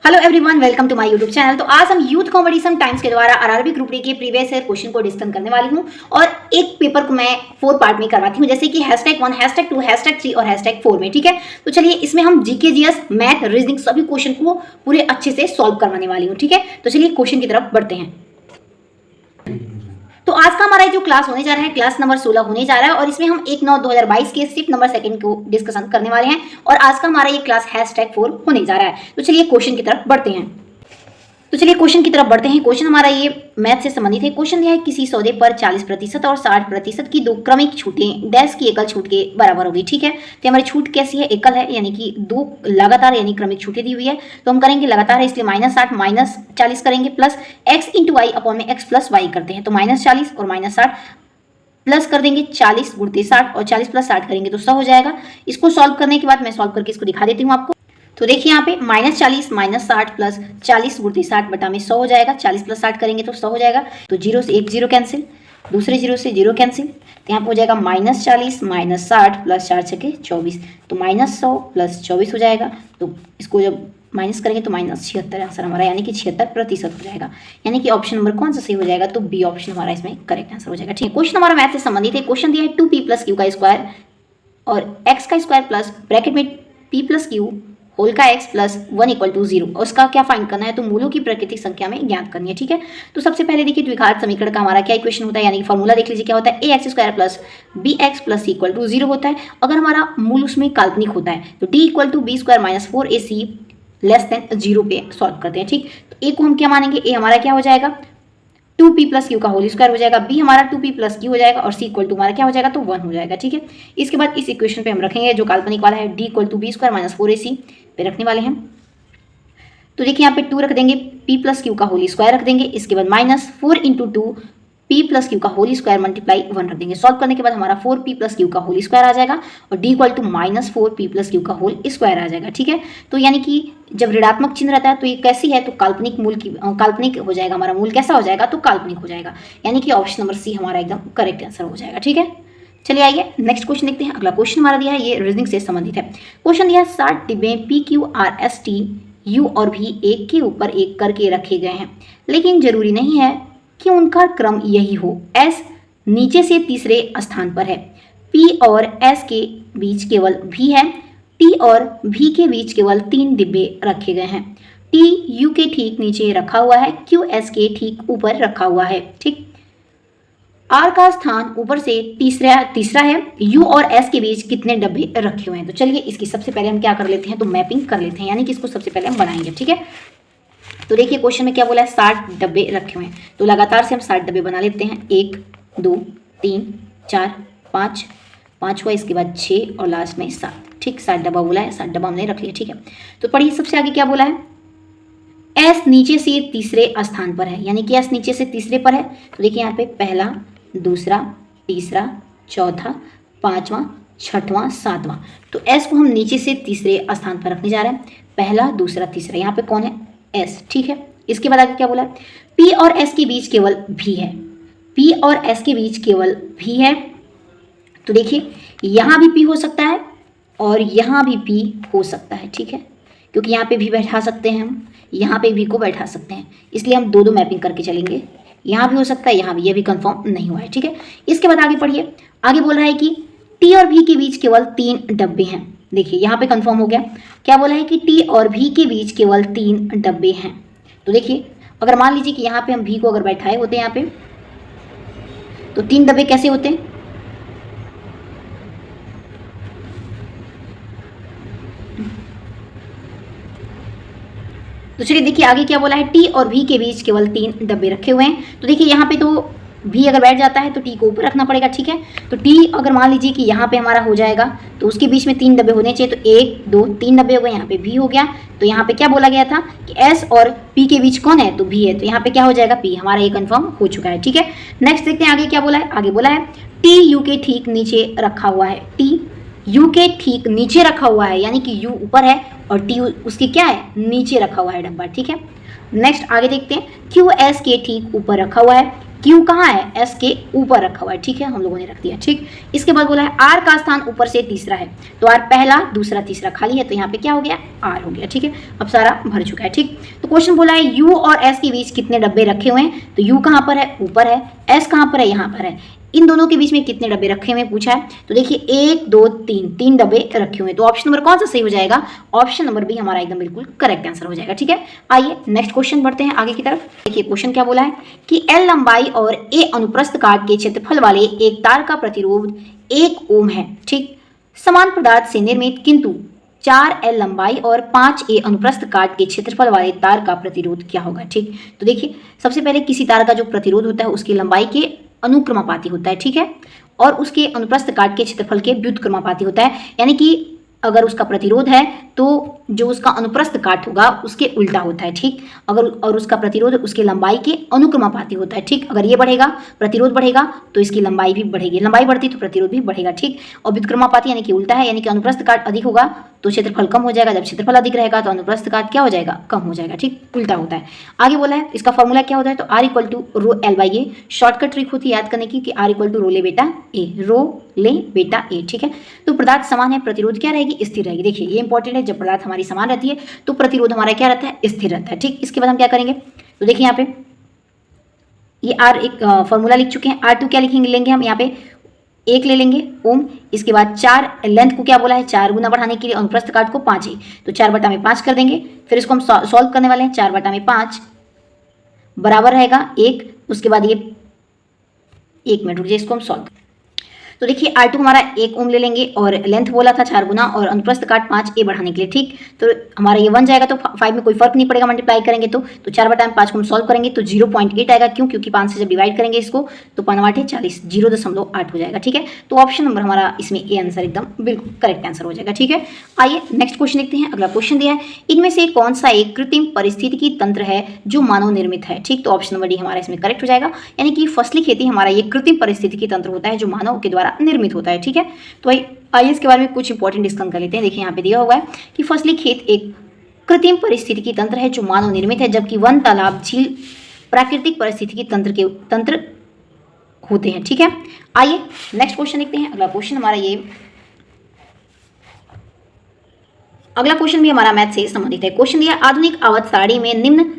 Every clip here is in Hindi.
Hello everyone, welcome to my YouTube channel. तो आज हम यूथ कॉम्पिटिशन टाइम्स के द्वारा आरआरबी ग्रुप डी के प्रीवियस ईयर क्वेश्चन को डिस्कस करने वाली हूं और एक पेपर को मैं 4 पार्ट में करवाती हूं, जैसे कि #1, #2, #3 और #4 में। ठीक है, तो चलिए इसमें हम जीके, जीएस, मैथ, रीजनिंग सभी क्वेश्चन को पूरे अच्छे से सॉल्व करवाने वाली हूँ। ठीक है, तो चलिए क्वेश्चन की तरफ बढ़ते हैं। तो आज का हमारा जो क्लास होने जा रहा है, क्लास नंबर 16 होने जा रहा है और इसमें हम 1/9/2022 के शिफ्ट नंबर 2 को डिस्कशन करने वाले हैं और आज का हमारा ये क्लास #4 होने जा रहा है। तो चलिए क्वेश्चन की तरफ बढ़ते हैं। क्वेश्चन हमारा ये मैथ से संबंधित है। क्वेश्चन दिया है किसी सौदे पर 40% और 60% की दो क्रमिक छूटें डैश की एकल छूट के बराबर होगी। ठीक है, तो हमारी छूट कैसी है? एकल है, यानी कि दो लगातार यानी क्रमिक छूटें दी हुई है, तो हम करेंगे लगातार है, इसलिए -60 -40 करेंगे प्लस x × y अपॉन में x + y करते हैं, तो -40 और -60 प्लस कर देंगे 40 × 60 और 40 + 60 करेंगे तो 100 हो जाएगा। इसको सॉल्व करने के बाद मैं सॉल्व करके इसको दिखा देती हूँ आपको। तो देखिए यहाँ पे -40 -60 प्लस 40 × 60 बटा में 100 हो जाएगा। 40 + 60 करेंगे तो 100 हो जाएगा। तो 0 से 1 0 कैंसिल, दूसरे 0 से 0 कैंसिल, तो यहाँ पे हो जाएगा -40 -60 प्लस 4 × 24, तो -100 प्लस 24 हो जाएगा। तो इसको जब माइनस करेंगे तो -76 आंसर हमारा, यानी कि 76% हो जाएगा। यानी कि ऑप्शन नंबर कौन सा सही हो जाएगा? तो बी ऑप्शन हमारा इसमें करेक्ट आंसर हो जाएगा। ठीक है, क्वेश्चन हमारा मैथ से संबंधित है। क्वेश्चन दिया है 2p + q का स्क्वायर और x का स्क्वायर प्लस ब्रैकेट में p + q होल का x + 1 = 0 और उसका क्या फाइंड करना है? तो मूलों की प्राकृतिक संख्या में ज्ञात करनी है। ठीक है, तो सबसे पहले देखिए द्विघात समीकरण का हमारा क्या इक्वेशन होता है, यानी कि फॉर्मूला देख लीजिए क्या होता है। ax² + bx + c = 0 होता है। अगर हमारा मूल उसमें काल्पनिक होता है तो d = b² - 4ac < 0 पे सॉल्व करते हैं। ठीक, तो a को हम क्या मानेंगे? a हमारा क्या हो जाएगा? 2p + q का होल स्क्वायर हो जाएगा, b हमारा 2p + q हो जाएगा और c = हमारा क्या हो जाएगा? तो 1 हो जाएगा। ठीक है, इसके बाद इस इक्वेशन पे हम रखेंगे जो काल्पनिक वाला है, d = b² - 4ac पे रखने वाले हैं। तो देखिए यहाँ पे 2 रख देंगे, p + q का होल स्क्वायर रख देंगे, इसके बाद -4 × 2 p + q का होल स्क्वायर मल्टीप्लाई 1 रख देंगे। सॉल्व करने के बाद हमारा 4p + q का होल स्क्वायर आ जाएगा और d = -4p + q का होल स्क्वायर आ जाएगा। ठीक है, तो यानी कि जब ऋणात्मक चिन्ह रहता है तो ये कैसी है? तो काल्पनिक मूल की काल्पनिक हो जाएगा। हमारा मूल कैसा हो जाएगा? तो काल्पनिक हो जाएगा, यानी कि ऑप्शन नंबर सी हमारा एकदम करेक्ट आंसर हो जाएगा। ठीक है, चलिए आइए नेक्स्ट क्वेश्चन देखते हैं। अगला क्वेश्चन हमारा दिया है, ये रीजनिंग से संबंधित है। क्वेश्चन दिया है 60 डिब्बे PQRST U और V एक के ऊपर एक करके रखे गए हैं, लेकिन जरूरी नहीं है कि उनका क्रम यही हो। S नीचे से तीसरे स्थान पर है, P और S के बीच केवल V है, T और V के बीच केवल 3 डिब्बे रखे गए हैं। T U के ठीक नीचे रखा हुआ है, Q S के ठीक ऊपर रखा हुआ है। ठीक, R का स्थान ऊपर से तीसरा है, U और S के बीच कितने डब्बे रखे हुए हैं? तो चलिए इसकी सबसे पहले हम क्या कर लेते हैं? तो मैपिंग कर लेते हैं, यानी कि इसको सबसे पहले हम बनाएंगे। ठीक है, तो देखिए क्वेश्चन में क्या बोला है, 60 डब्बे रखे हुए हैं, तो लगातार से हम 60 डब्बे बना लेते हैं। 1 2 3 4 5 5 हुआ, इसके बाद 6 और लास्ट में 7। ठीक, 60 डब्बा बोला है, 60 डब्बा हमने रख लिया। ठीक है, तो पढ़िए सबसे आगे क्या बोला है, S नीचे से तीसरे स्थान पर है, यानी कि S नीचे से तीसरे पर है। तो देखिए यहाँ पे पहला, दूसरा, तीसरा, चौथा, पांचवा, छठवां, सातवां, तो S को हम नीचे से तीसरे स्थान पर रखने जा रहे हैं। पहला, दूसरा, तीसरा, यहाँ पे कौन है? S। ठीक है, इसके बाद आगे क्या बोला है, P और S के बीच केवल V है, P और S के बीच केवल V है। तो देखिए यहाँ भी P हो सकता है और यहाँ भी P हो सकता है। ठीक है, क्योंकि यहाँ पे भी बैठा सकते हैं हम, यहाँ पे भी को बैठा सकते हैं, इसलिए हम दो मैपिंग करके चलेंगे। यहाँ भी हो सकता है, यहाँ भी, ये भी कंफर्म नहीं हुआ है। ठीक है, इसके बाद आगे पढ़िए, आगे बोल रहा है कि T और V के बीच केवल 3 डब्बे हैं। देखिए यहाँ पे कंफर्म हो गया, क्या बोला है कि T और V के बीच केवल 3 डब्बे हैं। तो देखिए अगर मान लीजिए कि यहाँ पे हम V को अगर बैठाए होते हैं यहाँ पे, तो 3 डब्बे कैसे होते हैं? तो चलिए देखिए आगे क्या बोला है, T और V के बीच केवल 3 डब्बे रखे हुए हैं। तो देखिए यहाँ पे तो V अगर बैठ जाता है तो T को ऊपर रखना पड़ेगा। ठीक है, तो T अगर मान लीजिए कि यहाँ पे हमारा हो जाएगा तो उसके बीच में 3 डब्बे होने चाहिए, तो 1 2 3 डब्बे हो गए, यहाँ पे V हो गया। तो यहाँ पे क्या बोला गया था कि S और P के बीच कौन है? तो V है, तो यहाँ पे क्या हो जाएगा? P हमारा ये कंफर्म हो चुका है। ठीक है, नेक्स्ट देखते हैं आगे क्या बोला है। आगे बोला है T U के ठीक नीचे रखा हुआ है, T U के ठीक नीचे रखा हुआ है, यानी कि U ऊपर है और T उसके क्या है? नीचे रखा हुआ है डब्बा। ठीक है, नेक्स्ट आगे देखते हैं, Q S के ठीक ऊपर रखा हुआ है, क्यू कहाँ है, एस के ऊपर रखा हुआ है, ठीक है, हम लोगों ने रख दिया, ठीक। इसके बाद बोला है आर का स्थान ऊपर से तीसरा है, तो आर पहला दूसरा तीसरा खाली है, तो यहाँ पे क्या हो गया, आर हो गया, ठीक है। अब सारा भर चुका है, ठीक। तो क्वेश्चन बोला है यू और एस के बीच कितने डब्बे रखे हुए हैं, तो यू कहाँ पर है, ऊपर है, एस कहाँ पर है, यहाँ पर है, इन दोनों के बीच में कितने डब्बे रखे हुए पूछा है, तो देखिए 1 2 3 3 डब्बे रखे हुए हैं, तो ऑप्शन नंबर कौन सा सही हो जाएगा, ऑप्शन नंबर भी हमारा एकदम बिल्कुल करेक्ट आंसर हो जाएगा, ठीक है। आइए नेक्स्ट क्वेश्चन बढ़ते हैं आगे की तरफ। देखिए क्वेश्चन क्या बोला है कि एल लंबाई और ए अनुप्रस्थ काट के क्षेत्रफल वाले एक तार का प्रतिरोध 1 ओम है, ठीक। समान पदार्थ से निर्मित किंतु 4 एल लंबाई और 5 ए अनुप्रस्थ काट के क्षेत्रफल वाले तार का प्रतिरोध क्या होगा, ठीक। तो देखिए सबसे पहले किसी तार का जो प्रतिरोध होता है उसकी लंबाई के अनुक्रमापाती होता है, ठीक है, और उसके अनुप्रस्थ काट के क्षेत्रफल के व्युत्क्रमापाती होता है, यानी कि अगर उसका प्रतिरोध है तो जो उसका अनुप्रस्थ काट होगा उसके उल्टा होता है, ठीक। अगर और उसका प्रतिरोध उसके लंबाई के अनुक्रमापाती होता है, ठीक। अगर ये बढ़ेगा प्रतिरोध बढ़ेगा तो इसकी लंबाई भी बढ़ेगी, लंबाई बढ़ती तो प्रतिरोध भी बढ़ेगा, ठीक। और व्युत्क्रमापाती यानी कि उल्टा है, यानी कि अनुप्रस्थ काट अधिक होगा तो क्षेत्रफल कम हो जाएगा, जब क्षेत्रफल अधिक रहेगा तो अनुप्रस्थ काट क्या हो जाएगा, कम हो जाएगा, ठीक, उल्टा होता है। आगे बोला है इसका फॉर्मूला क्या होता है, तो R equal to rho L by A, shortcut trick होती है याद करने की कि आर इक्वल टू रो ले बेटा ए, रो ले बेटा ए, ठीक है। तो पदार्थ समान है, प्रतिरोध क्या रहेगी, स्थिर रहेगी। देखिए ये इंपॉर्टेंट है, जब पदार्थ हमारी समान रहती है तो प्रतिरोध हमारा क्या रहता है, स्थिर रहता है, ठीक। इसके बाद हम क्या करेंगे, तो देखिए यहाँ पे ये आर एक फॉर्मूला लिख चुके हैं, R2 क्या लिखेंगे, लेंगे हम यहाँ पे 1 ले लेंगे ओम। इसके बाद 4 लेंथ को क्या बोला है, 4 गुना बढ़ाने के लिए अनुप्रस्थ काट को 5 है, तो 4/5 कर देंगे। फिर इसको हम सॉल्व करने वाले हैं, 4/5 बराबर रहेगा 1। उसके बाद ये 1 मिनट रुक जाइए, इसको हम सॉल्व। तो देखिए R2 हमारा 1 ओम ले लेंगे और लेंथ बोला था 4 गुना और अनुप्रस्थ काट 5 ए बढ़ाने के लिए, ठीक। तो हमारा ये 1 जाएगा तो 5 में कोई फर्क नहीं पड़ेगा, मल्टीप्लाई करेंगे तो 4/5 को हम सॉल्व करेंगे तो 0.8 आएगा, क्यों, क्योंकि 5 से जब डिवाइड करेंगे इसको तो 5 40, 0.8 हो जाएगा, ठीक है। तो ऑप्शन नंबर हमारा इसमें ए आंसर एकदम बिल्कुल करेक्ट आंसर हो जाएगा, ठीक है। आइए नेक्स्ट क्वेश्चन देखते हैं। अगला क्वेश्चन दिया है इनमें से कौन सा एक कृत्रिम परिस्थितिकी तंत्र है जो मानव निर्मित है, ठीक। तो ऑप्शन नंबर डी हमारा इसमें करेक्ट हो जाएगा, यानी कि फसली खेती हमारा ये कृत्रिम परिस्थितिकी तंत्र होता है जो मानव के द्वारा निर्मित होता है, ठीक है। तो आइए इसके बारे में कुछ इंपॉर्टेंट डिस्कस कर लेते हैं। देखिए यहाँ पे दिया हुआ है कि फसली खेत एक कृत्रिम परिस्थितिकी तंत्र है जो मानव निर्मित है, जबकि वन, तालाब, झील प्राकृतिक परिस्थितिकी तंत्र होते हैं, ठीक है। आइए नेक्स्ट क्वेश्चन देखते हैं। अगला क्वेश्चन भी हमारा मैथ से संबंधित है। क्वेश्चन दिया आधुनिक आवर्त सारणी में निम्न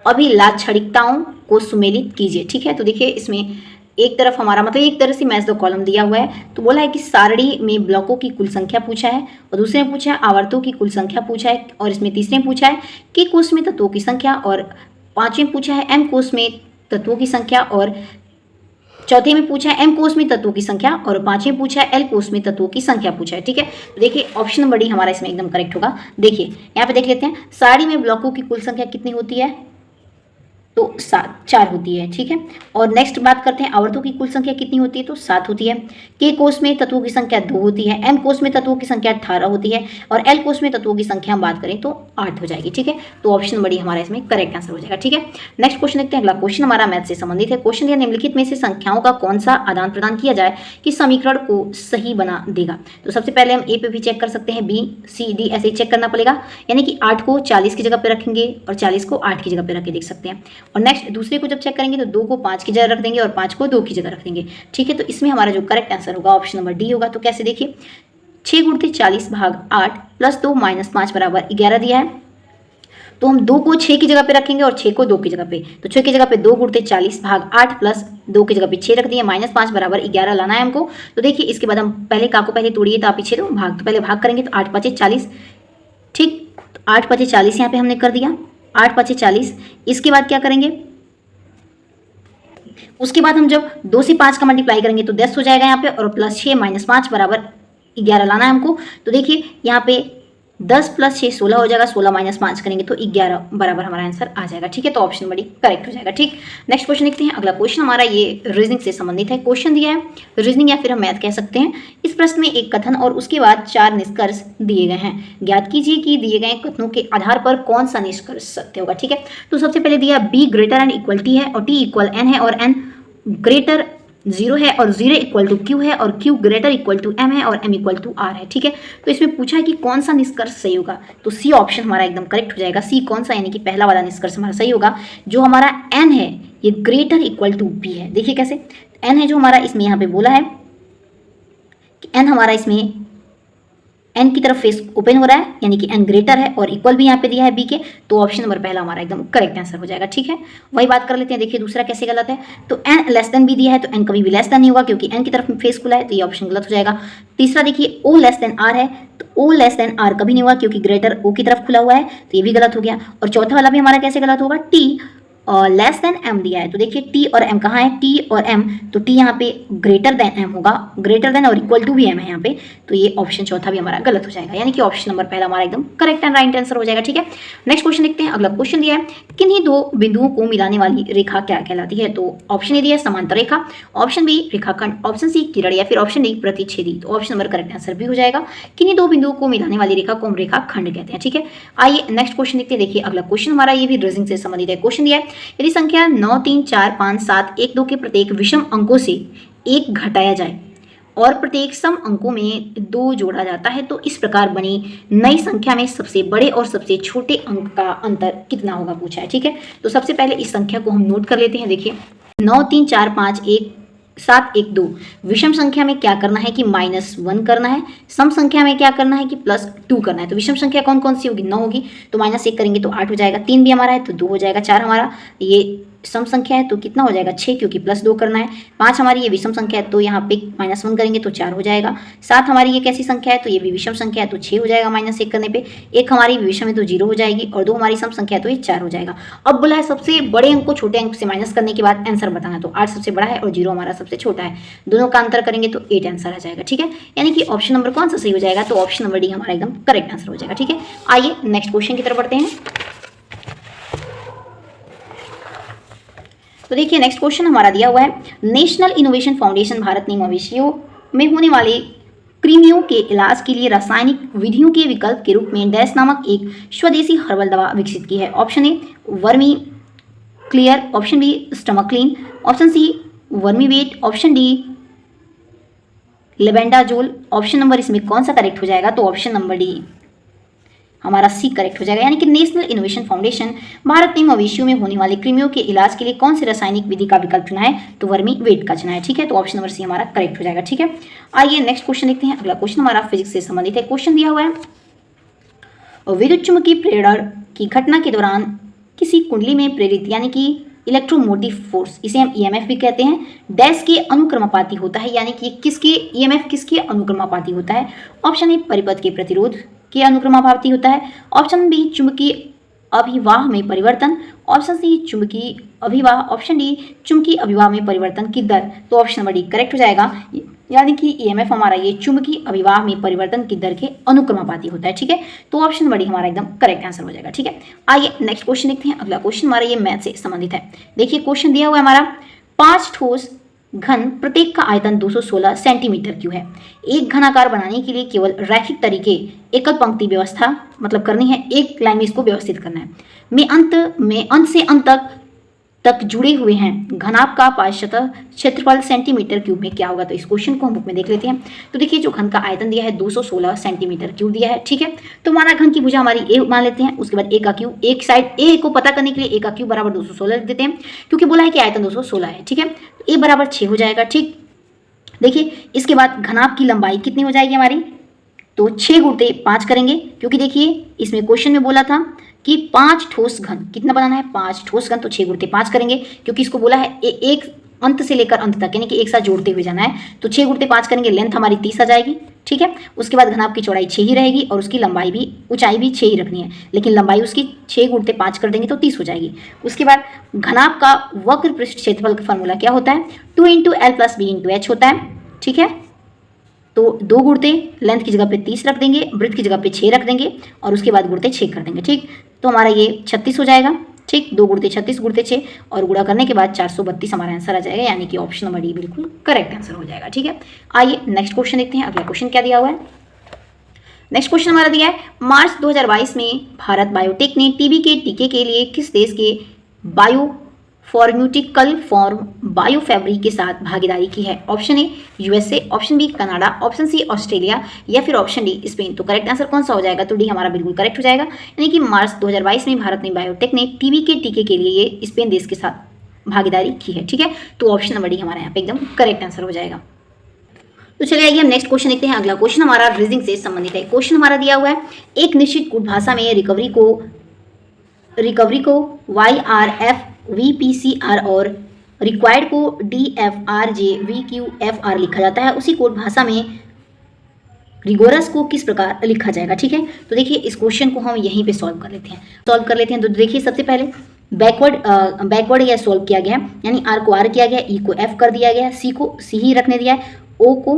अभिलाक्षणिकताओं को सुमेलित कीजिए, ठीक है। तो देखिए इसमें एक तरफ हमारा मतलब एक तरह से मैच द कॉलम दिया हुआ है, तो बोला है कि सारणी में ब्लॉकों की कुल संख्या पूछा है, और दूसरे में पूछा है आवर्तों की कुल संख्या पूछा है, और इसमें तीसरे में पूछा है कि कोष में तत्वों की संख्या, और पांचवें पूछा है एम कोष में तत्वों की संख्या, और चौथे में पूछा है एम कोष में तत्वों की संख्या, और पांचवें पूछा है एल कोष में तत्वों की संख्या पूछा है, ठीक है। तो देखिए ऑप्शन नंबर डी हमारा इसमें एकदम करेक्ट होगा। देखिए यहाँ पे देख लेते हैं सारणी में ब्लॉकों की कुल संख्या कितनी होती है, तो 4 होती है, ठीक है। और नेक्स्ट बात करते हैं आवर्तों की कुल संख्या कितनी होती है, तो 7 होती है। के कोष में तत्वों की संख्या 2 होती है, एम कोष में तत्वों की संख्या 18 होती है, और एल कोष में तत्वों की संख्या हम बात करें तो 8 हो जाएगी, ठीक है। तो ऑप्शन नंबर डी हमारा इसमें करेक्ट आंसर हो जाएगा, ठीक है। नेक्स्ट क्वेश्चन देखते हैं। अगला क्वेश्चन हमारा मैथ से संबंधित है। क्वेश्चन दिया निम्नलिखित में से संख्याओं का कौन सा आदान प्रदान किया जाए कि समीकरण को सही बना देगा। तो सबसे पहले हम ए पे भी चेक कर सकते हैं, बी सी डी ऐसे ही चेक करना पड़ेगा, यानी कि 8 को 40 की जगह पे रखेंगे और 40 को 8 की जगह पे रख के देख सकते हैं। और नेक्स्ट दूसरे को जब चेक करेंगे तो 2 को 5 की जगह रख देंगे और 5 को 2 की जगह रख देंगे, ठीक है। तो इसमें हमारा जो करेक्ट आंसर होगा ऑप्शन नंबर डी होगा। तो कैसे देखिए 6 गुणित 40 भाग 8 प्लस 2 माइनस 5 बराबर 11 दिया है, तो हम 2 को 6 की जगह पे रखेंगे और 6 को 2 की जगह पे, तो 6 की जगह पे 2 गुणित 40 भाग 8 प्लस 2 की जगह पे 6 रख दिए, माइनस 5 बराबर 11 लाना है हमको। तो देखिए इसके बाद हम पहले का को पहले तोड़िए तो आप पीछे दो भाग, तो पहले भाग करेंगे तो 8 5 40, ठीक। 8 5 40 यहाँ पे हमने कर दिया, 8 5 40। इसके बाद क्या करेंगे, उसके बाद हम जब 2 से 5 का मल्टीप्लाई करेंगे तो 10 हो जाएगा यहाँ पे, और प्लस 6 माइनस 5 बराबर 11 लाना है हमको। तो देखिए यहाँ पे 10 प्लस 6 16 हो जाएगा, 16 माइनस 5 करेंगे तो 11 बराबर हमारा आंसर आ जाएगा, ठीक है। तो ऑप्शन बड़ी करेक्ट हो जाएगा, ठीक। नेक्स्ट क्वेश्चन देखते हैं। अगला क्वेश्चन हमारा ये रीजनिंग से संबंधित है। क्वेश्चन दिया है रीजनिंग या फिर हम मैथ कह सकते हैं। इस प्रश्न में एक कथन और उसके बाद 4 निष्कर्ष दिए गए हैं। ज्ञात कीजिए कि दिए गए कथनों के आधार पर कौन सा निष्कर्ष सत्य होगा, ठीक है। तो सबसे पहले दिया be greater and equal T है और टी इक्वल एन है, और एन ग्रेटर 0 है, और 0 इक्वल टू क्यू है, और Q greater equal to M है, और एम इक्वल टू आर है, ठीक है। तो इसमें पूछा है कि कौन सा निष्कर्ष सही होगा, तो सी ऑप्शन हमारा एकदम करेक्ट हो जाएगा। सी कौन सा, यानी कि पहला वाला निष्कर्ष हमारा सही होगा। जो हमारा एन है ये ग्रेटर इक्वल टू बी है। देखिए कैसे, एन है जो हमारा इसमें यहाँ पे बोला है कि एन हमारा इसमें एन की तरफ फेस ओपन हो रहा है, यानी कि एन ग्रेटर है और इक्वल भी यहाँ पे दिया है बी के, तो ऑप्शन नंबर पहला हमारा एकदम करेक्ट आंसर हो जाएगा। ठीक है, वही बात कर लेते हैं। देखिए दूसरा कैसे गलत है, तो एन लेस देन बी दिया है, तो एन कभी भी लेस देन नहीं होगा क्योंकि एन की तरफ फेस खुला है, तो ये ऑप्शन गलत हो जाएगा। तीसरा देखिए ओ लेस देन आर है, तो ओ लेस देन आर कभी नहीं होगा क्योंकि ग्रेटर ओ की तरफ खुला हुआ है, तो ये भी गलत हो गया। और चौथा वाला भी हमारा कैसे गलत होगा, टी और लेस देन एम दिया है, तो देखिए टी और एम कहाँ है, टी और एम, तो टी यहाँ पे ग्रेटर देन एम होगा, ग्रेटर देन और इक्वल टू भी एम है यहाँ पे, तो ये ऑप्शन चौथा भी हमारा गलत हो जाएगा, यानी कि ऑप्शन नंबर पहला हमारा एकदम करेक्ट एंड राइट आंसर हो जाएगा। ठीक है, नेक्स्ट क्वेश्चन देखते हैं। अगला क्वेश्चन दिया है, किन्हीं दो बिंदुओं को मिलाने वाली रेखा क्या कहलाती है, तो ऑप्शन ए दिया है समांतर रेखा, ऑप्शन बी रेखाखंड, ऑप्शन सी किरण, या फिर ऑप्शन डी प्रतिच्छेदी, तो ऑप्शन नंबर करेक्ट आंसर भी हो जाएगा। किन्हीं दो बिंदुओं को मिलाने वाली रेखा को हम रेखाखंड कहते हैं। ठीक है, आइए नेक्स्ट क्वेश्चन देखते हैं। देखिए अगला क्वेश्चन हमारा ये भी ड्रेसिंग से संबंधित है। क्वेश्चन दिया है, यदि संख्या 9 3 4 5 7 1 2 के प्रत्येक विषम अंकों से 1 घटाया जाए और प्रत्येक सम अंकों में 2 जोड़ा जाता है, तो इस प्रकार बनी नई संख्या में सबसे बड़े और सबसे छोटे अंक का अंतर कितना होगा पूछा है। ठीक है, तो सबसे पहले इस संख्या को हम नोट कर लेते हैं। देखिए 9 3 4 5 1 7 1 2 विषम संख्या में क्या करना है कि -1 करना है, सम संख्या में क्या करना है कि +2 करना है। तो विषम संख्या कौन कौन सी होगी, 9 होगी, तो -1 करेंगे तो 8 हो जाएगा, 3 भी हमारा है तो 2 हो जाएगा, 4 हमारा ये सम संख्या है तो कितना हो जाएगा 6 क्योंकि +2 करना है, 5 हमारी ये विषम संख्या है तो यहाँ पे -1 करेंगे तो 4 हो जाएगा, 7 हमारी ये कैसी संख्या है तो ये भी विषम संख्या है तो 6 हो जाएगा -1 करने पे, 1 हमारी विषम है तो 0 हो जाएगी और 2 हमारी सम संख्या है तो ये 4 हो जाएगा। अब बोला है सबसे बड़े अंक को छोटे अंक से माइनस करने के बाद आंसर बताना, तो 8 सबसे बड़ा है और 0 हमारा सबसे छोटा है, दोनों का अंतर करेंगे तो 8 आंसर आ जाएगा। ठीक है, यानी कि ऑप्शन नंबर कौन सा सही हो जाएगा, तो ऑप्शन नंबर डी हमारा एकदम करेक्ट आंसर हो जाएगा। ठीक है, आइए नेक्स्ट क्वेश्चन की तरफ बढ़ते हैं। तो देखिए नेक्स्ट क्वेश्चन हमारा दिया हुआ है, नेशनल इनोवेशन फाउंडेशन भारत ने मवेशियों में होने वाले कृमियों के इलाज के लिए रासायनिक विधियों के विकल्प के रूप में डैश नामक एक स्वदेशी हर्बल दवा विकसित की है। Option A vermi clear, option B stomach clean, option C vermi wet, option D लेबेंडाजोल, ऑप्शन नंबर इसमें कौन सा करेक्ट हो जाएगा, तो ऑप्शन नंबर डी हमारा सी करेक्ट हो जाएगा, यानी कि नेशनल इनोवेशन फाउंडेशन भारत ने मवेशियों में होने वाले कृमियों के इलाज के लिए कौन सी रासायनिक विधि का विकल्प चुना है, तो वर्मी वेट का चुना है। ठीक है, तो ऑप्शन नंबर सी हमारा करेक्ट हो जाएगा। ठीक है, आइए नेक्स्ट क्वेश्चन देखते हैं। अगला क्वेश्चन हमारा फिजिक्स से संबंधित है। क्वेश्चन दिया हुआ है, विद्युत चुम्बकीय प्रेरण की घटना के दौरान किसी कुंडली में प्रेरित यानी कि इलेक्ट्रोमोटिव फोर्स, इसे हम ईएमएफ भी कहते हैं, डैश के अनुक्रमापाती होता है, यानी कि किसके ईएमएफ किसके अनुक्रमापाती होता है। ऑप्शन ए परिपथ के प्रतिरोध के अनुक्रमापाती होता है, ऑप्शन बी चुंबकीय अभिवाह में परिवर्तन, ऑप्शन सी चुंबकीय अभिवाह, ऑप्शन डी चुंबकीय अभिवाह में परिवर्तन की दर, तो ऑप्शन नंबर डी करेक्ट हो जाएगा, यानी कि ईएमएफ हमारा ये चुंबकीय अभिवाह में परिवर्तन की दर के अनुक्रमापाती होता है। ठीक है, तो ऑप्शन नंबर डी हमारा एकदम करेक्ट आंसर हो जाएगा। ठीक है, आइए नेक्स्ट क्वेश्चन देखते हैं। अगला क्वेश्चन हमारा ये मैथ से संबंधित है। देखिए क्वेश्चन दिया हुआ है हमारा, 5 ठोस घन प्रत्येक का आयतन 216 सेंटीमीटर क्यूब है। एक घनाकार बनाने के लिए केवल रैखिक तरीके एकल पंक्ति व्यवस्था मतलब करनी है, एक लाइन में इसको व्यवस्थित करना है, में अंत से अंत तक जुड़े हुए हैं। घनाभ का पार्श्वतः क्षेत्रफल सेंटीमीटर क्यूब में क्या होगा, तो इस क्वेश्चन को हम बुक में देख लेते हैं। तो देखिए जो घन का आयतन दिया है 216 सेंटीमीटर क्यूब दिया है। ठीक है, तो हमारा घन की भुजा हमारी ए मान लेते हैं, उसके बाद ए का क्यूब, एक साइड ए को पता करने के लिए ए का क्यूब बराबर 216 लिख देते हैं क्योंकि बोला है कि आयतन 216 है। ठीक है, तो ए बराबर 6 हो जाएगा। ठीक, देखिए इसके बाद घनाभ की लंबाई कितनी हो जाएगी हमारी, तो 6 गुणते 5 करेंगे क्योंकि देखिए इसमें क्वेश्चन में बोला था कि 5 ठोस घन कितना बनाना है, 5 ठोस घन, तो 6 गुणते 5 करेंगे क्योंकि इसको बोला है एक अंत से लेकर अंत तक यानी कि एक साथ जोड़ते हुए जाना है, तो 6 गुणते 5 करेंगे, लेंथ हमारी 30 आ जाएगी। ठीक है, उसके बाद घनाभ की चौड़ाई 6 ही रहेगी और उसकी लंबाई भी ऊंचाई भी 6 ही रखनी है, लेकिन लंबाई उसकी 6 गुणते 5 कर देंगे तो 30 हो जाएगी। उसके बाद घनाभ का वक्र पृष्ठ क्षेत्रफल का फॉर्मूला क्या होता है, 2 × L + B × H होता है। ठीक है, तो 2 गुणते लेंथ की जगह पे 30 रख देंगे, ब्रेड्थ की जगह पे 6 रख देंगे और उसके बाद गुणते 6 कर देंगे। ठीक, तो हमारा ये 36 हो जाएगा। ठीक, 2 गुणते 36 गुणते 6 और गुणा करने के बाद 432 हमारा आंसर आ जाएगा, यानी कि ऑप्शन नंबर डी बिल्कुल करेक्ट आंसर हो जाएगा। ठीक है, आइए नेक्स्ट क्वेश्चन देखते हैं। अगला क्वेश्चन क्या दिया हुआ है। नेक्स्ट क्वेश्चन हमारा दिया है, मार्च 2022 में भारत बायोटेक ने टीबी के टीके के लिए किस देश के फार्मास्यूटिकल फॉर्म बायोफैब्रिक के साथ भागीदारी की है। Option A USA, option B Canada, option C Australia या फिर ऑप्शन डी स्पेन, तो करेक्ट आंसर कौन सा हो जाएगा, तो डी हमारा बिल्कुल करेक्ट हो जाएगा, यानी कि मार्च 2022 में भारत ने बायोटेक ने टीबी के टीके के लिए ये स्पेन देश के साथ भागीदारी की है। ठीक है, तो ऑप्शन नंबर डी हमारा यहाँ पे एकदम करेक्ट आंसर हो जाएगा। तो चलिए आइए हम नेक्स्ट क्वेश्चन देखते हैं। अगला क्वेश्चन हमारा रीजनिंग से संबंधित है। क्वेश्चन हमारा दिया हुआ है, एक निश्चित कोड भाषा में रिकवरी को YRF VPCR और रिक्वायर्ड को DFRJ VQFR लिखा जाता है। उसी कोड भाषा में रिगोरस को किस प्रकार लिखा जाएगा। ठीक है, तो देखिए इस क्वेश्चन को हम यहीं पे सॉल्व कर लेते हैं। तो देखिए सबसे पहले बैकवर्ड यह सॉल्व किया गया है, यानी आर को आर किया गया, ई को एफ कर दिया गया, सी को सी ही रखने दिया है, ओ को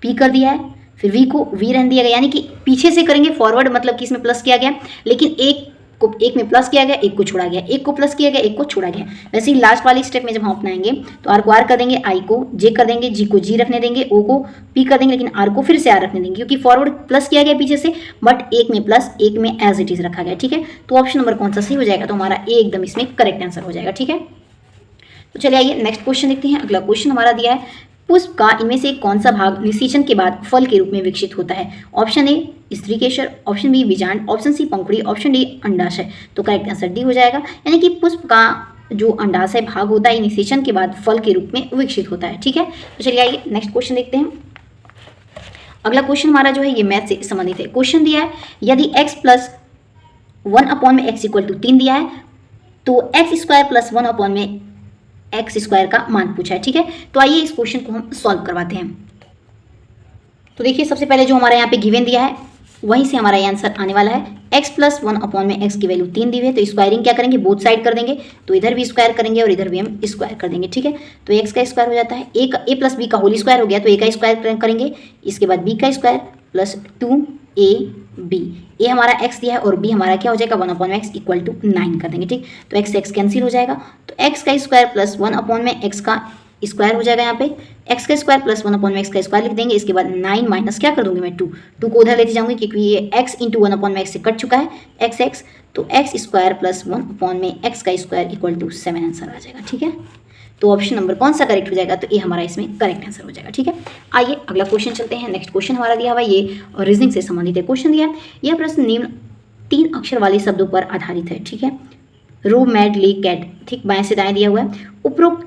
पी कर दिया है, फिर वी को वी रहने दिया गया, यानी कि पीछे से करेंगे फॉरवर्ड, मतलब कि इसमें प्लस किया गया, लेकिन एक में प्लस किया गया, एक को छोड़ा गया, एक को प्लस किया गया, एक को छोड़ा गया। वैसे ही लास्ट वाली स्टेप में जब हम अपनाएंगे तो आर को आर कर देंगे, आई को जे कर देंगे, जी को जी रखने देंगे, ओ को पी कर देंगे, लेकिन आर को फिर से आर रखने देंगे, क्योंकि फॉरवर्ड प्लस किया गया पीछे से, बट एक में प्लस, एक में एज इट इज रखा गया। ठीक है, तो ऑप्शन नंबर कौन सा सही हो जाएगा, तो हमारा ए एकदम इसमें करेक्ट आंसर हो जाएगा। ठीक है, तो चलिए आइए नेक्स्ट क्वेश्चन देखते हैं। अगला क्वेश्चन हमारा दिया है, पुष्प का इनमें से कौन सा भाग निषेचन के बाद फल के रूप में विकसित होता है। ऑप्शन ए स्त्रीकेसर, ऑप्शन बी बीजांड, ऑप्शन सी पंखुड़ी, ऑप्शन डी अंडाशय। तो करेक्ट आंसर डी हो जाएगा, यानी कि पुष्प का जो अंडाशय भाग होता है निषेचन के बाद फल के रूप में विकसित होता है। ठीक है, तो चलिए आइए नेक्स्ट क्वेश्चन देखते हैं। अगला क्वेश्चन हमारा जो है ये मैथ से संबंधित है। क्वेश्चन दिया है, यदि x प्लस 1/x = 3 दिया है तो x² + 1/x² का मान पूछा है। ठीक है, तो आइए इस क्वेश्चन को हम सॉल्व करवाते हैं। तो देखिए सबसे पहले जो हमारे यहाँ पे गिवन दिया है वहीं से हमारा ये आंसर आने वाला है। x + 1/x की वैल्यू 3 दी हुई है, तो स्क्वायरिंग क्या करेंगे, बोथ साइड कर देंगे, तो इधर भी स्क्वायर करेंगे और इधर भी हम स्क्वायर कर देंगे। ठीक है, तो x का स्क्वायर हो जाता है, a + b का होल स्क्वायर हो गया, तो a का स्क्वायर करेंगे, इसके बाद b का स्क्वायर + 2ab। a हमारा x दिया है और b हमारा क्या हो जाएगा, 1/x = 9 कर देंगे। ठीक, तो x कैंसिल हो जाएगा, तो x का स्क्वायर + 1/x का स्क्वायर हो जाएगा। यहाँ पे x का स्क्वायर + 1/x का स्क्वायर लिख देंगे, इसके बाद 9 माइनस क्या कर दूंगी मैं 2 को उधर लेते जाऊंगी, क्योंकि ये x × 1/x से कट चुका है x, तो x² + 1/x का स्क्वायर = 7 आंसर आ जाएगा। ठीक है, तो ऑप्शन नंबर कौन सा करेक्ट हो जाएगा, तो ये हमारा इसमें करेक्ट आंसर हो जाएगा। ठीक है, आइए अगला क्वेश्चन चलते हैं। नेक्स्ट क्वेश्चन हमारा दिया हुआ है, ये रीजनिंग से संबंधित है। क्वेश्चन दिया है, यह प्रश्न निम्न 3 अक्षर वाले शब्दों पर आधारित है। ठीक है, रो, मैड, ले, कैट। ठीक, बाएं से दाएं दिया हुआ है।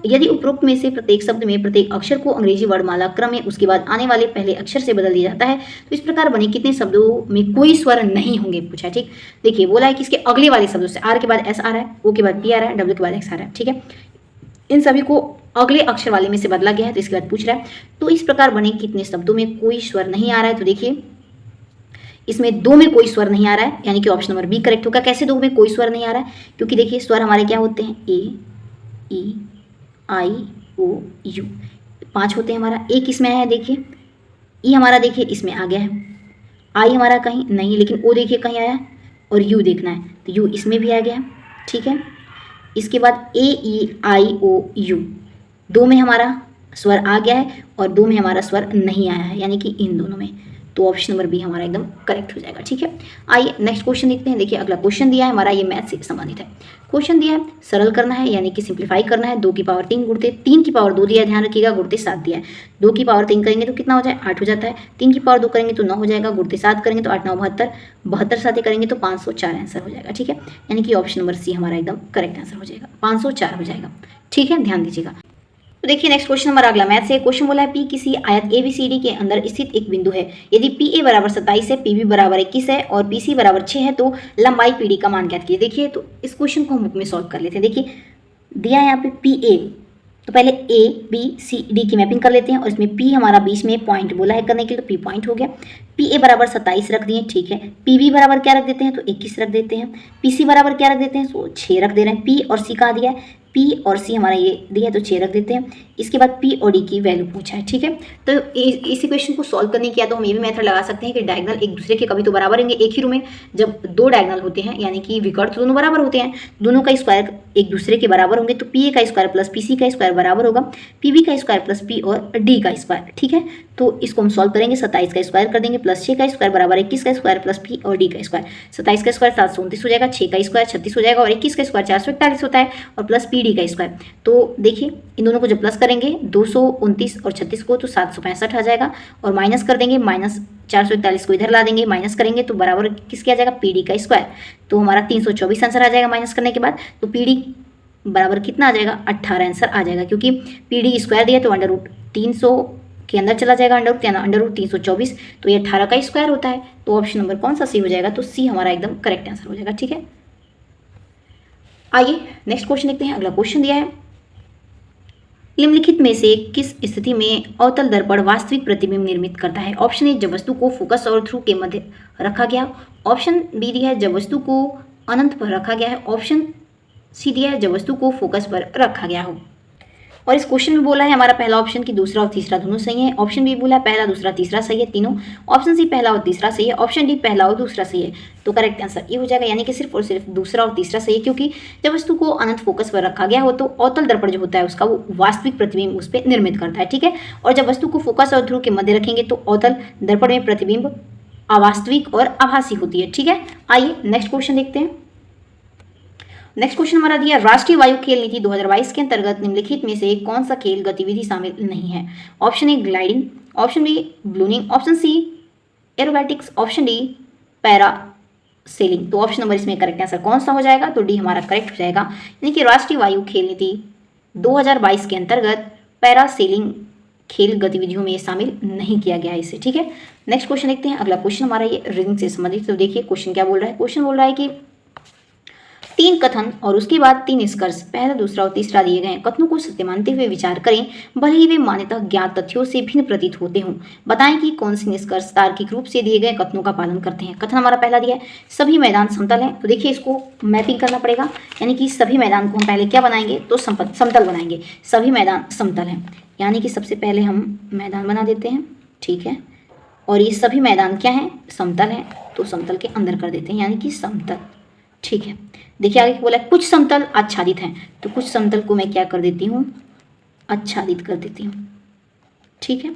यदि उपरोक्त में से प्रत्येक शब्द में प्रत्येक अक्षर को अंग्रेजी वर्णमाला क्रम में उसके बाद आने वाले पहले अक्षर से बदल दिया जाता है तो इस प्रकार बने कितने शब्दों में कोई स्वर नहीं होंगे, पूछा है। ठीक, देखिए बोला है कि इसके अगले वाले शब्दों से, आर के बाद एस आ रहा है, ओ के बाद पी आ रहा है, डब्ल्यू के बाद एक्स आ रहा है। ठीक है, इन सभी को अगले अक्षर वाले में से बदला गया है, तो इसके बाद पूछ रहा है तो इस प्रकार बने कितने शब्दों में कोई स्वर नहीं आ रहा है। तो देखिए इसमें 2 में कोई स्वर नहीं आ रहा है, यानी कि ऑप्शन नंबर बी करेक्ट होगा। कैसे 2 में कोई स्वर नहीं आ रहा है, क्योंकि देखिए स्वर हमारे क्या होते हैं, ए, ई, आई, ओ, यू, 5 होते हैं। हमारा ए किस में आया है, देखिए ई हमारा देखिए इसमें आ गया है, आई हमारा कहीं नहीं, लेकिन ओ देखिए कहीं आया है, और यू देखना है तो यू इसमें भी आ गया। ठीक है, इसके बाद ए, ई, आई, ओ, यू 2 में हमारा स्वर आ गया है और 2 में हमारा स्वर नहीं आया है, यानी कि इन दोनों में, तो ऑप्शन नंबर बी हमारा एकदम करेक्ट हो जाएगा। ठीक है, आइए नेक्स्ट क्वेश्चन देखते हैं। देखिए अगला क्वेश्चन दिया है हमारा, ये मैथ से संबंधित है। क्वेश्चन दिया है, सरल करना है यानी कि सिंप्लीफाई करना है। 2 की पावर 3 गुणते 3 की पावर 2 दिया है, ध्यान रखिएगा, गुणते 7 दिया है। 2 की पावर 3 करेंगे तो कितना हो जाए, 8 हो जाता है। 3 की पावर 2 करेंगे तो 9 हो जाएगा, गुणते 7 करेंगे तो 8 9 72, 72 साथ करेंगे तो 504 आंसर हो जाएगा। ठीक है, यानी कि ऑप्शन नंबर सी हमारा एकदम करेक्ट आंसर हो जाएगा, 504 हो जाएगा। ठीक है, ध्यान दीजिएगा। तो देखिए नेक्स्ट क्वेश्चन हमारा अगला मैथ से क्वेश्चन बोला है, पी किसी आयत ABCD के अंदर स्थित एक बिंदु है। यदि PA = 27 है, PB = 21 है और PC = 6 है तो लंबाई PD का मान ज्ञात कीजिए। देखिए तो इस क्वेश्चन को हम बुक में सॉल्व कर लेते हैं। देखिए दिया है यहाँ पे PA, तो पहले ABCD की मैपिंग कर लेते हैं और इसमें P हमारा बीच में पॉइंट बोला है करने के लिए, तो P पॉइंट हो गया। PA = 27 रख दिए, ठीक है। PB बराबर क्या रख देते हैं, तो 21 रख देते हैं। PC बराबर क्या रख देते हैं, तो 6 रख दे रहे हैं। P और C कहाँ दिया है, P और C हमारा ये दिया है तो 6 रख देते हैं। इसके बाद P और D की वैल्यू पूछा है, ठीक है। तो इसी क्वेश्चन को सॉल्व करने के या तो हम ये भी मेथड लगा सकते हैं कि डायगोनल एक दूसरे के कभी तो बराबर होंगे एक ही रो में, जब 2 डायगोनल होते हैं यानी कि विकर्ण दोनों बराबर होते हैं, दोनों का स्क्वायर एक दूसरे के बराबर होंगे, तो PA का स्क्वायर प्लस PC का स्क्वायर बराबर होगा PB का स्क्वायर प्लस P और D का स्क्वायर, ठीक है। तो इसको हम सॉल्व करेंगे, 27 का स्क्वायर कर देंगे प्लस 6 का स्क्वायर बराबर 21 का स्क्वायर प्लस P और D का स्क्वायर। 27 का स्क्वायर 729 हो जाएगा, 6 का स्क्वायर 36 हो जाएगा और 21 का स्क्वायर 441 होता है और प्लस PD का स्क्वायर। तो देखिए इन दोनों को जब प्लस करेंगे 229 और 36 को तो 765 आ जाएगा और माइनस कर देंगे, माइनस 441 को इधर ला देंगे, माइनस करेंगे तो बराबर किसके आ जाएगा, PD का स्क्वायर। तो हमारा 324 आंसर आ जाएगा माइनस करने के बाद। तो PD बराबर कितना आ जाएगा 18 आंसर आ जाएगा, क्योंकि पी डी स्क्वायर दिया तो अंडर रूट 300 के अंदर चला जाएगा अंडर रूट 324, तो ये 18 का स्क्वायर होता है। तो ऑप्शन नंबर कौन सा सी हो जाएगा, तो सी हमारा एकदम करेक्ट आंसर हो जाएगा। ठीक है, आइए नेक्स्ट क्वेश्चन देखते हैं। अगला क्वेश्चन दिया है, निम्नलिखित में से किस स्थिति में अवतल दर्पण वास्तविक प्रतिबिंब निर्मित करता है। ऑप्शन ए, जब वस्तु को फोकस और थ्रू के मध्य रखा गया। ऑप्शन बी दिया है, जब वस्तु को अनंत पर रखा गया है। ऑप्शन सी दिया है, जब वस्तु को फोकस पर रखा गया हो। और इस क्वेश्चन में बोला है हमारा पहला ऑप्शन कि दूसरा और तीसरा दोनों सही है। ऑप्शन बी बोला है पहला दूसरा तीसरा सही है तीनों। ऑप्शन सी पहला और तीसरा सही है। ऑप्शन डी पहला और दूसरा सही है। तो करेक्ट आंसर ये हो जाएगा, यानी कि सिर्फ और सिर्फ दूसरा और तीसरा सही है, क्योंकि जब वस्तु को अनंत फोकस पर रखा गया हो तो अवतल दर्पण जो होता है उसका वो वास्तविक प्रतिबिंब उस पर निर्मित करता है। ठीक है, और जब वस्तु को फोकस और ध्रुव के मध्य रखेंगे तो अवतल दर्पण में प्रतिबिंब अवास्तविक और आभासी होती है। ठीक है, आइए नेक्स्ट क्वेश्चन देखते हैं। नेक्स्ट क्वेश्चन हमारा दिया, राष्ट्रीय वायु खेल नीति 2022 के अंतर्गत निम्नलिखित में से कौन सा खेल गतिविधि शामिल नहीं है। Option A gliding, option B ballooning, option C aerobatics, option D para sailing. तो ऑप्शन नंबर इसमें करेक्ट आंसर कौन सा हो जाएगा, तो डी हमारा करेक्ट हो जाएगा, यानी कि राष्ट्रीय वायु खेल नीति 2022 के अंतर्गत पैरा सेलिंग खेल गतिविधियों में शामिल नहीं किया गया है इसे। ठीक है, नेक्स्ट क्वेश्चन देखते हैं। अगला क्वेश्चन हमारा ये रीडिंग से संबंधित। तो देखिए क्वेश्चन क्या बोल रहा है। क्वेश्चन बोल रहा है कि 3 कथन और उसके बाद 3 निष्कर्ष पहला दूसरा और तीसरा दिए गए कथनों को सत्य मानते हुए विचार करें, भले ही वे मान्यतः ज्ञात तथ्यों से भिन्न प्रतीत होते हों। बताएं कि कौन से निष्कर्ष तार्किक रूप से दिए गए कथनों का पालन करते हैं। कथन हमारा पहला दिया है, सभी मैदान समतल हैं। तो देखिए इसको मैपिंग करना पड़ेगा, यानी कि सभी मैदान को हम पहले क्या बनाएंगे, तो समतल बनाएंगे। सभी मैदान समतल हैं, यानी कि सबसे पहले हम मैदान बना देते हैं। ठीक है, और ये सभी मैदान क्या हैं, समतल हैं, तो समतल के अंदर कर देते हैं, यानी कि समतल। ठीक है, देखिए आगे बोला है कुछ समतल आच्छादित हैं, तो कुछ समतल को मैं क्या कर देती हूँ, आच्छादित कर देती हूँ। ठीक है,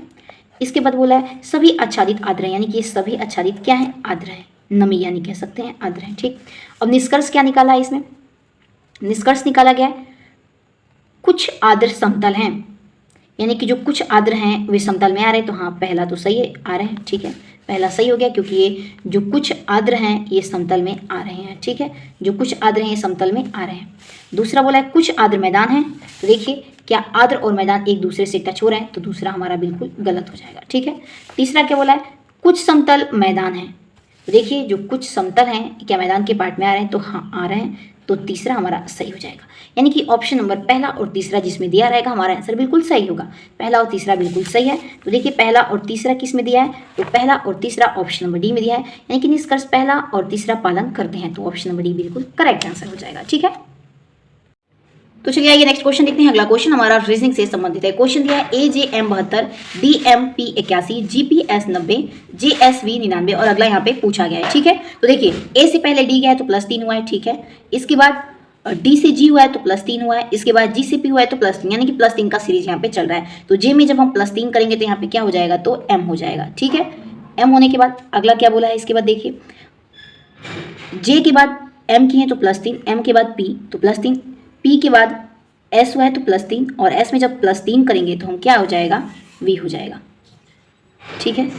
इसके बाद बोला है सभी आच्छादित आर्द्र हैं, यानी कि सभी आच्छादित क्या है, आर्द्र है, नमी यानी कह सकते हैं आर्द्र है। ठीक, अब निष्कर्ष क्या निकाला है इसमें, निष्कर्ष निकाला गया है कुछ आर्द्र समतल हैं, यानी कि जो कुछ आर्द्र हैं वे समतल में आ रहे हैं। तो हाँ पहला तो सही है, आ रहे हैं। ठीक है, पहला सही हो गया, क्योंकि ये जो कुछ आर्द्र हैं ये समतल में आ रहे हैं। ठीक है, जो कुछ आर्द्र हैं ये समतल में आ रहे हैं। दूसरा बोला है कुछ आर्द्र मैदान हैं, तो देखिए क्या आर्द्र और मैदान एक दूसरे से टच हो रहे हैं, तो दूसरा हमारा बिल्कुल गलत हो जाएगा। ठीक है, तीसरा क्या बोला है कुछ समतल मैदान हैं, तो देखिए जो कुछ समतल हैं क्या मैदान के पार्ट में आ रहे हैं, तो हाँ आ रहे हैं, तो तीसरा हमारा सही हो जाएगा। यानी कि ऑप्शन नंबर पहला और तीसरा जिसमें दिया रहेगा हमारा आंसर बिल्कुल सही होगा। पहला और तीसरा बिल्कुल सही है। तो देखिए पहला और तीसरा किस में दिया है, तो पहला और तीसरा ऑप्शन नंबर डी में दिया है, यानी कि निष्कर्ष पहला और तीसरा पालन करते हैं, तो ऑप्शन नंबर डी बिल्कुल करेक्ट आंसर हो जाएगा। ठीक है, तो चलिए आइए नेक्स्ट क्वेश्चन देखते हैं। अगला क्वेश्चन हमारा रीजनिंग से संबंधित है। क्वेश्चन दिया है AJM 72, DMP 81, GPS 90, JSV 99 और अगला यहाँ पे पूछा गया है। ठीक है, तो देखिए A से पहले D गया है तो +3 हुआ है। ठीक है, इसके बाद D से G हुआ है तो +3 हुआ है, इसके बाद G से P हुआ है तो +3, यानी कि +3 का सीरीज यहाँ पे चल रहा है। तो J में जब हम +3 करेंगे तो यहाँ पे क्या हो जाएगा, तो M हो जाएगा। ठीक है, M होने के बाद अगला क्या बोला है, इसके बाद देखिए J के बाद M की है तो +3, M के बाद P तो +3, P के बाद S हुआ है तो +3, और S में जब +3 करेंगे तो हम क्या हो जाएगा, V हो जाएगा। ठीक है,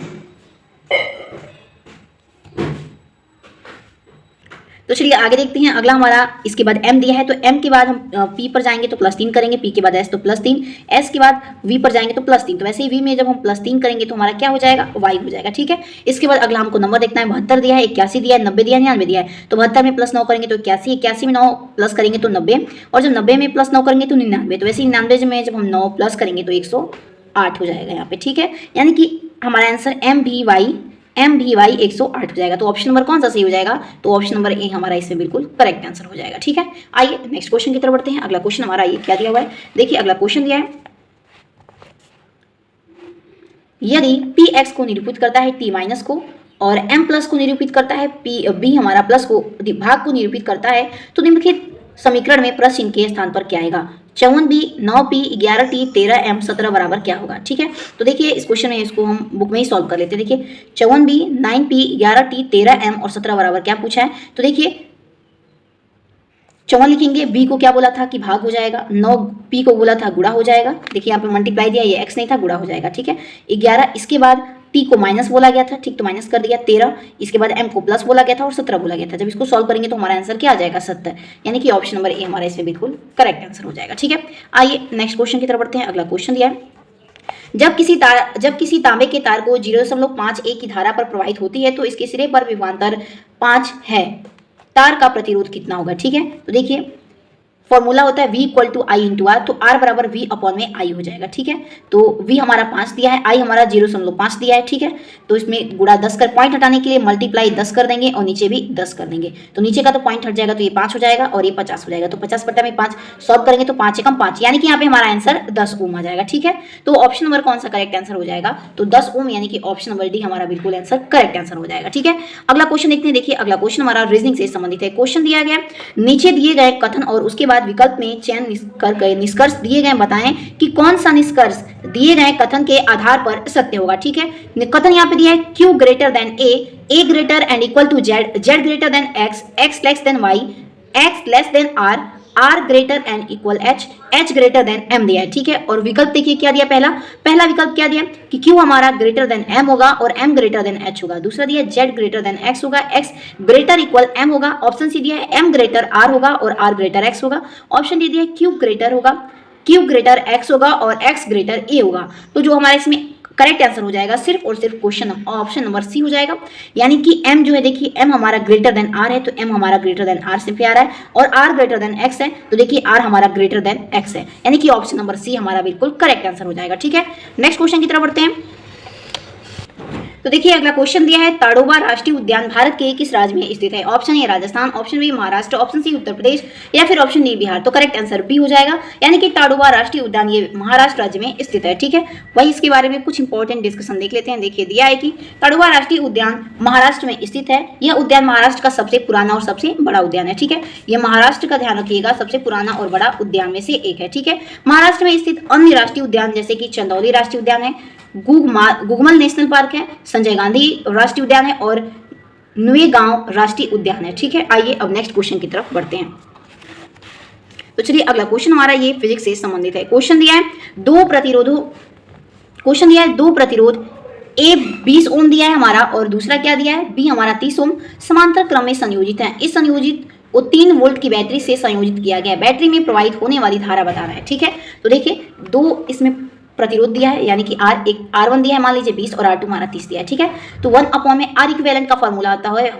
तो चलिए आगे देखते हैं। अगला हमारा इसके बाद M दिया है, तो M के बाद हम P पर जाएंगे तो +3 करेंगे, P के बाद S तो +3, S के बाद V पर जाएंगे तो +3, तो वैसे ही V में जब हम +3 करेंगे तो हमारा क्या हो जाएगा, Y हो जाएगा। ठीक है, इसके बाद अगला हमको नंबर देखना है। 72 दिया है, 81 दिया है, 90 दिया है, 99 दिया है। तो 72 में +9 करेंगे तो 81, 81 में 9 प्लस करेंगे तो 90, और जब 90 में +9 करेंगे तो 99, तो वैसे ही 99 में जब हम 9 प्लस करेंगे तो 108 हो जाएगा यहाँ पे। ठीक है, यानी कि हमारा आंसर MVY 108 हो जाएगा। तो ऑप्शन नंबर कौन सा सही हो जाएगा, तो ऑप्शन नंबर ए हमारा इसमें बिल्कुल करेक्ट आंसर हो जाएगा। ठीक है, आइए नेक्स्ट क्वेश्चन की तरफ बढ़ते हैं। अगला क्वेश्चन हमारा ये क्या दिया हुआ है, देखिए अगला क्वेश्चन दिया है, यदि Px को निरूपित करता है T- को और M+ को निरूपित करता है B हमारा प्लस को भाग को निरूपित करता है, तो निम्नलिखित समीकरण में प्लस चिन्ह के स्थान पर क्या आएगा। 54B 9P 11T 13M 17 बराबर क्या होगा। ठीक है, तो देखिए इस क्वेश्चन में इसको हम बुक में ही सॉल्व कर लेते हैं। देखिए 54B 9P 11T 13M और 17 बराबर क्या पूछा है, तो देखिए 54 लिखेंगे, B को क्या बोला था कि भाग हो जाएगा, 9P को बोला था गुणा हो जाएगा। देखिए यहाँ पे मल्टीप्लाई दिया, ये x नहीं था, गुणा हो जाएगा। ठीक है, 11, इसके बाद T को माइनस बोला गया था, ठीक, तो माइनस कर दिया 13, इसके बाद M को प्लस बोला गया था और 17 बोला गया था। जब इसको सॉल्व करेंगे तो हमारा आंसर क्या आ जाएगा 70, यानी कि ऑप्शन नंबर ए हमारा इसमें बिल्कुल करेक्ट आंसर हो जाएगा। ठीक है, आइए नेक्स्ट क्वेश्चन की तरफ बढ़ते हैं। अगला क्वेश्चन दिया है, जब किसी तांबे के तार को 0.51 की धारा पर प्रवाहित होती है तो इसके सिरे पर विभवांतर 5 है, तार का प्रतिरोध कितना होगा। ठीक है, तो देखिए फॉर्मूला होता है V equal to I into R, तो R बराबर V अपॉन में आई हो जाएगा। ठीक है, तो V हमारा 5 दिया है, I हमारा 0.5 दिया है। ठीक है, तो इसमें गुणा 10 कर, पॉइंट हटाने के लिए मल्टीप्लाई 10 कर देंगे और नीचे भी 10 कर देंगे, तो नीचे का तो पॉइंट हट जाएगा तो ये 5 हो जाएगा और ये 50 हो जाएगा, तो 50 बटा में 5 सॉल्व करेंगे तो 5 एकम 5, यानी कि यहाँ पे हमारा आंसर 10 ओम आ जाएगा। ठीक है, तो ऑप्शन नंबर कौन सा करेक्ट आंसर हो जाएगा, तो 10 ओम, यानी कि ऑप्शन नंबर डी हमारा बिल्कुल आंसर करेक्ट आंसर हो जाएगा। ठीक है, अगला क्वेश्चन देखते हैं। देखिए अगला क्वेश्चन हमारा रीजनिंग से संबंधित है। क्वेश्चन दिया गया, नीचे दिए गए कथन और उसके बाद विकल्प में चयन कर गए निष्कर्ष दिए गए, बताएं कि कौन सा निष्कर्ष दिए गए कथन के आधार पर सत्य होगा। ठीक है, कथन यहाँ पे दिया है Q greater than A greater and equal to Z, Z greater than X, X less than Y, X less than R, R greater and equal H, H greater than M दिया है। ठीक है, और विकल्प देखिए क्या दिया, पहला विकल्प क्या दिया कि Q हमारा ग्रेटर देन M होगा और M ग्रेटर देन H होगा। दूसरा दिया Z ग्रेटर देन X होगा, X ग्रेटर इक्वल M होगा। ऑप्शन सी दिया है M ग्रेटर R होगा और R ग्रेटर X होगा। ऑप्शन डी दिया है Q ग्रेटर होगा, Q ग्रेटर X होगा और X ग्रेटर A होगा। तो जो हमारा इसमें करेक्ट आंसर हो जाएगा सिर्फ और सिर्फ क्वेश्चन ऑप्शन नंबर सी हो जाएगा, यानी कि M जो है, देखिए M हमारा ग्रेटर देन R है, तो M हमारा ग्रेटर देन R से प्यारा है, और R ग्रेटर देन X है, तो देखिए R हमारा ग्रेटर देन X है, यानी कि ऑप्शन नंबर सी हमारा बिल्कुल करेक्ट आंसर हो जाएगा। ठीक है, नेक्स्ट क्वेश्चन की तरफ बढ़ते हैं। तो देखिए अगला क्वेश्चन दिया है, ताड़ोबा राष्ट्रीय उद्यान भारत के किस राज्य में स्थित है। Option A Rajasthan, option B Maharashtra, option C Uttar Pradesh या फिर ऑप्शन डी बिहार। तो करेक्ट आंसर बी हो जाएगा, यानी कि ताड़ोबा राष्ट्रीय उद्यान ये महाराष्ट्र राज्य में स्थित है। ठीक है, वही इसके बारे में कुछ इंपॉर्टेंट डिस्कशन देख लेते हैं। देखिए दिया है कि ताड़ोबा राष्ट्रीय उद्यान महाराष्ट्र में स्थित है। यह उद्यान महाराष्ट्र का सबसे पुराना और सबसे बड़ा उद्यान है। ठीक है, यह महाराष्ट्र का ध्यान रखिएगा सबसे पुराना और बड़ा उद्यान में से एक है। ठीक है, महाराष्ट्र में स्थित अन्य राष्ट्रीय उद्यान जैसे कि चंदौली राष्ट्रीय उद्यान है, गुगमल नेशनल पार्क है, संजय गांधी राष्ट्रीय उद्यान है और नुएगांव राष्ट्रीय उद्यान है। ठीक है, आइए अब नेक्स्ट क्वेश्चन की तरफ बढ़ते हैं। तो चलिए अगला क्वेश्चन हमारा ये फिजिक्स से संबंधित है। क्वेश्चन दिया है दो प्रतिरोध ए 20 ओम दिया है हमारा और दूसरा क्या दिया है, बी हमारा 30 ओम, समांतर क्रम में संयोजित है। इस संयोजित को 3 वोल्ट की बैटरी से संयोजित किया गया है। बैटरी में प्रवाहित होने वाली धारा बताना है। ठीक है, तो देखिए दो इसमें प्रतिरोध दिया है, यानी कि R1 दिया है मान लीजिए 20 और R2 हमारा 30 दिया है। ठीक है, तो 1 अपॉन में R इक्विवेलेंट का फॉर्मूला आता है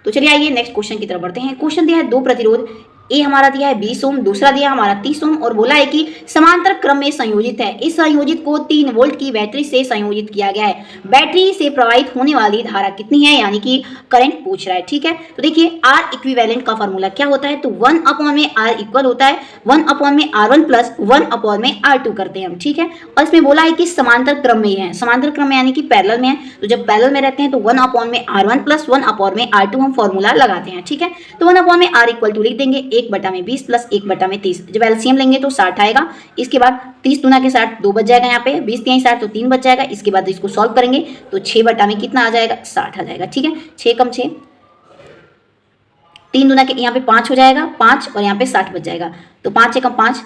तो चलिए आइए नेक्स्ट क्वेश्चन की तरफ बढ़ते हैं। क्वेश्चन दिया है दो प्रतिरोध ए हमारा दिया है 20 ओम, दूसरा दिया हमारा 30 ओम और बोला है कि समांतर क्रम में संयोजित है। इस संयोजित को 3 वोल्ट की बैटरी से संयोजित किया गया है। बैटरी से प्रवाहित होने वाली धारा कितनी है, यानी कि करंट पूछ रहा है। ठीक है, तो देखिए R इक्विवेलेंट का फॉर्मूला क्या होता है, तो 1 अपॉन में R इक्वल होता है 1 अपॉन में R1 प्लस 1 अपॉन में R2 करते हैं हम। ठीक है, और इसमें बोला है कि समांतर क्रम में है, समांतर क्रम में यानी कि पैरेलल में है, तो जब पैरेलल में रहते हैं तो 1 अपॉन में R1 प्लस 1 अपॉन में R2 हम फॉर्मूला लगाते हैं। ठीक है, तो 1 अपॉन में R इक्वल टू लिख देंगे 1 बटा में 20 प्लस 1 बटा में 30, जब एलसीएम लेंगे तो 60 आएगा। इसके बाद 30 दूना के 60 2 बच जाएगा, यहाँ पे 20 3 60 तो 3 बच जाएगा। इसके बाद इसको सॉल्व करेंगे तो 6 बटा में कितना आ जाएगा, 60 आ जाएगा। ठीक है, 6 कम 6 3 दूना के यहाँ पे 5 हो जाएगा 5 और यहाँ पे 60 बच जाएगा, तो 5 एकम 5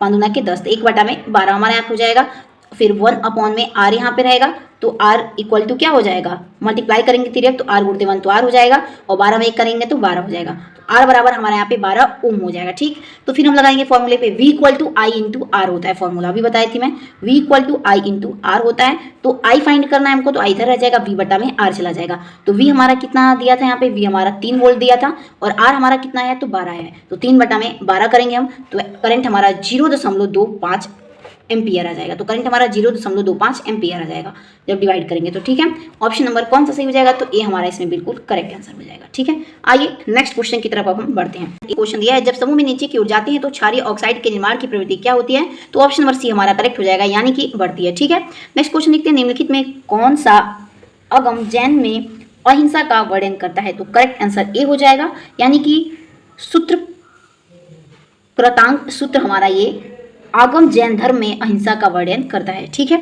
5 दूना के 10, 1 बटा में 12 हमारे यहाँ पे हो जाएगा। फिर 1 अपॉन में R यहाँ पे रहेगा, तो R इक्वल टू क्या हो जाएगा, मल्टीप्लाई करेंगे तिरक तो R गुणते 1 तो R हो जाएगा और 12 में 1 करेंगे तो 12 हो जाएगा। तो R बराबर हमारे यहाँ पे 12 ओम हो जाएगा। ठीक, तो फिर हम लगाएंगे फॉर्मूले पे V equal to I into R होता है, फॉर्मूला अभी बताई थी मैं, V equal to I into R होता है। तो I फाइंड करना है हमको, तो I इधर रह जाएगा, V बटा में R चला जाएगा। तो V हमारा कितना दिया था यहाँ पे, V हमारा 3 वोल्ट दिया था और R हमारा कितना है, तो 12 है, तो 3 बटा में 12 करेंगे हम, तो करंट हमारा 0.25 एम्पियर आ जाएगा। तो करंट हमारा 0.25 एम्पियर आ जाएगा जब डिवाइड करेंगे तो। ठीक है, ऑप्शन नंबर कौन सा सही हो जाएगा, तो ए हमारा इसमें बिल्कुल करेक्ट आंसर हो जाएगा। ठीक है, आइए नेक्स्ट क्वेश्चन की तरफ अब हम बढ़ते हैं। एक क्वेश्चन दिया है, जब समूह में नीचे की ओर जाते हैं तो क्षारीय ऑक्साइड के निर्माण की प्रवृत्ति क्या होती है, तो ऑप्शन नंबर सी हमारा करेक्ट हो जाएगा, यानी कि बढ़ती है। ठीक है, नेक्स्ट क्वेश्चन देखते हैं, निम्नलिखित में कौन सा अगम जैन में अहिंसा का वर्णन करता है, तो करेक्ट आंसर ए हो जाएगा, यानी कि सूत्र कृतांक सूत्र हमारा ये आगम जैन धर्म में अहिंसा का वर्णन करता है। ठीक है,